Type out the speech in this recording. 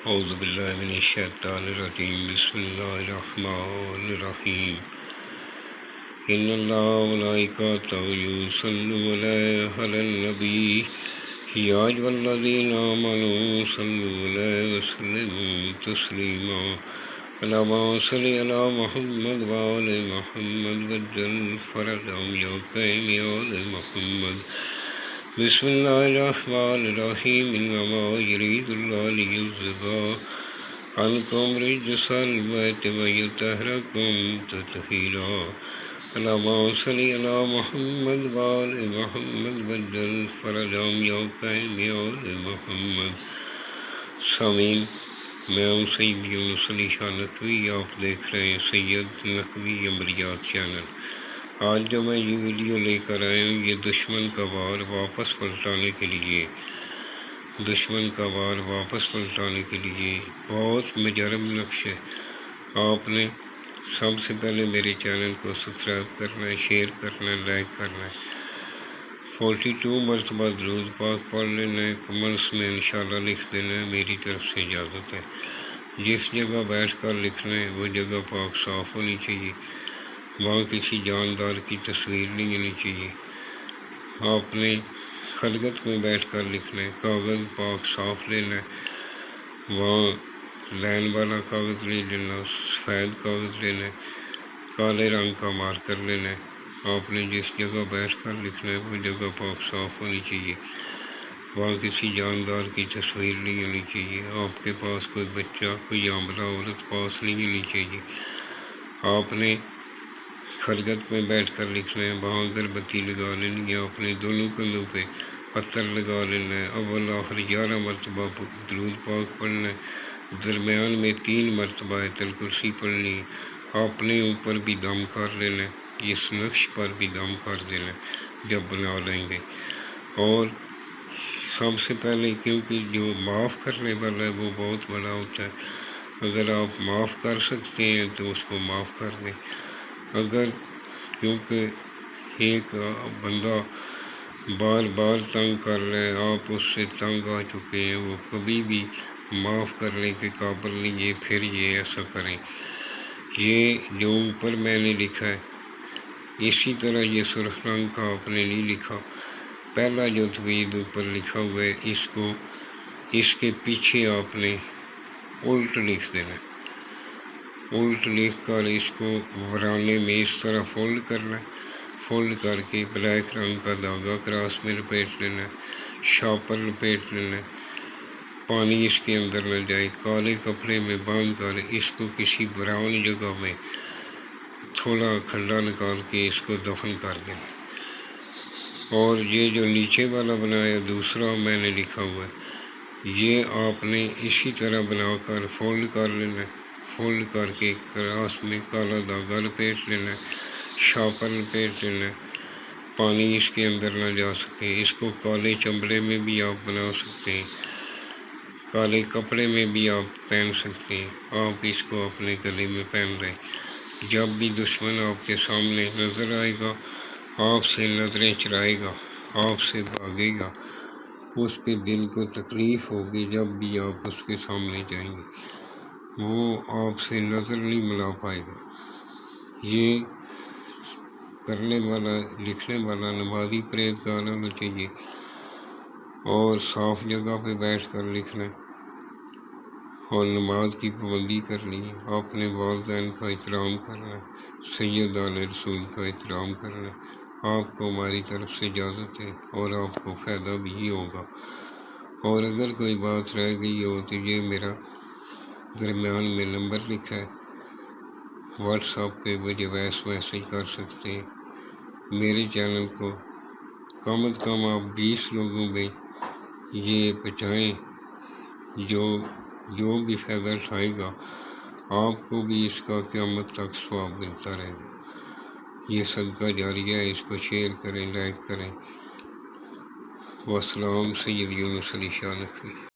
اعوذ باللہ من الشیطان الرجیم بسم اللہ الرحمن الرحیم ان اللہ وملائکتہ یصلون علی النبی یا ایھا الذین آمنوا صلوا علیہ وسلموا تسلیما اللہم صل علی محمد وآل محمد وعجل فرجهم یا کریم یا آل محمد بسم اللہ الرحمن الرحیم انما یرید اللہ لیذھب عنکم رجس البیت ویطہرکم تطہیرا اللہم صل علی محمد وآل محمد وعجل فرجهم یا کریم یا آل محمد۔ سامعین، میں ہوں سید یونس علی شاہ نقوی، آپ دیکھ رہے ہیں سید نقوی عملیات چینل۔ آج جو میں یہ ویڈیو لے کر آیا ہوں، یہ دشمن کا وار واپس پلٹانے کے لیے بہت مجرم نقش ہے۔ آپ نے سب سے پہلے میرے چینل کو سبسکرائب کرنا ہے، شیئر کرنا ہے، لائک کرنا ہے، 42 مرتبہ درود پاک پڑھ لینا ہے، کمنٹس میں انشاءاللہ لکھ دینا ہے، میری طرف سے اجازت ہے۔ جس جگہ بیٹھ کر لکھنا ہے وہ جگہ پاک صاف ہونی چاہیے، وہاں کسی جاندار کی تصویر نہیں ہونی چاہیے۔ آپ نے خلوت میں بیٹھ کر لکھنا ہے، کاغذ پاک صاف لینا ہے، وہاں لائن والا کاغذ نہیں لینا، سفید کاغذ لینا ہے، کالے رنگ کا مارکر لینا ہے۔ آپ نے جس جگہ بیٹھ کر لکھنا ہے وہ جگہ پاک صاف ہونی چاہیے، وہاں کسی جاندار کی تصویر نہیں ہونی چاہیے۔ آپ کے پاس کوئی بچہ، کوئی حاملہ عورت پاس نہیں ہونی چاہیے۔ آپ نے خلوت میں بیٹھ کر لکھنا ہے، وہاں اگر بتی لگا لینی ہے، آپ نے دونوں کندھوں پہ عطر لگا لینا ہے، اول آخر 11 مرتبہ درود پاک پڑھنا ہے، درمیان میں 3 مرتبہ آیت الکرسی پڑھنی ہے، اپنے اوپر بھی دم کر لینا ہے، اس نقش پر بھی دم کر دینا ہے جب بنا لیں گے۔ اور سب سے پہلے، کیونکہ جو معاف کرنے والا ہے وہ بہت بڑا ہوتا ہے، اگر آپ معاف کر سکتے ہیں تو اس کو معاف کر دیں۔ اگر کیونکہ ایک بندہ بار بار تنگ کر رہے ہیں، آپ اس سے تنگ آ چکے ہیں، وہ کبھی بھی معاف کرنے کے قابل نہیں ہے، پھر یہ ایسا کریں۔ یہ جو اوپر میں نے لکھا ہے، اسی طرح یہ سرخ رنگ کا آپ نے نہیں لکھا، پہلا جو توحید اوپر لکھا ہوا ہے اس کے پیچھے آپ نے الٹ لکھ دینا ہے۔ الٹ لکھ کر اس کو ورانے میں اس طرح فولڈ کرنا ہے، فولڈ کر کے بلیک رنگ کا دھاگا کراس میں لپیٹ لینا ہے، شاپر لپیٹ لینا ہے، پانی اس کے اندر نہ جائے، کالے کپڑے میں باندھ کر اس کو کسی براؤن جگہ میں تھوڑا کھڈا نکال کے اس کو دفن کر دینا ہے۔ اور یہ جو نیچے والا بنایا دوسرا میں نے لکھا ہوا ہے، یہ آپ نے اسی طرح بنا کر فولڈ کر لینا ہے، فولڈ کر کے کراس میں کالا دھاگا لپیٹ لینا ہے، شاپر لپیٹ لینا ہے، پانی اس کے اندر نہ جا سکے۔ اس کو کالے چمڑے میں بھی آپ بنا سکتے ہیں، کالے کپڑے میں بھی آپ پہن سکتے ہیں۔ آپ اس کو اپنے گلے میں پہن لیں، جب بھی دشمن آپ کے سامنے نظر آئے گا، آپ سے نظریں چرائے گا، آپ سے بھاگے گا، اس کے دل کو تکلیف ہوگی جب بھی آپ اس کے سامنے جائیں گے، وہ آپ سے نظر نہیں ملا پائے گا۔ یہ کرنے والا، لکھنے والا نمازی پرہیزگار ہونا چاہیے، اور صاف جگہ پہ بیٹھ کر لکھنا ہے، اور نماز کی پابندی کرنی ہے، اپنے والدین کا احترام کرنا ہے، سید آل رسول کا احترام کرنا ہے۔ آپ کو ہماری طرف سے اجازت ہے، اور آپ کو فائدہ بھی ہوگا۔ اور اگر کوئی بات رہ گئی ہو تو یہ میرا درمیان میں نمبر لکھا ہے، واٹس ایپ پہ مجھے وائس میسیج کر سکتے ہیں۔ میرے چینل کو کم از کم آپ 20 لوگوں میں یہ پہنچائیں، جو بھی فائدہ اٹھائے گا آپ کو بھی اس کا قیامت تک ثواب ملتا رہے گا۔ یہ صدقہ جاریہ ہے، اس کو شیئر کریں، لائک کریں۔ والسلام، سید یونس علی شاہ نقوی۔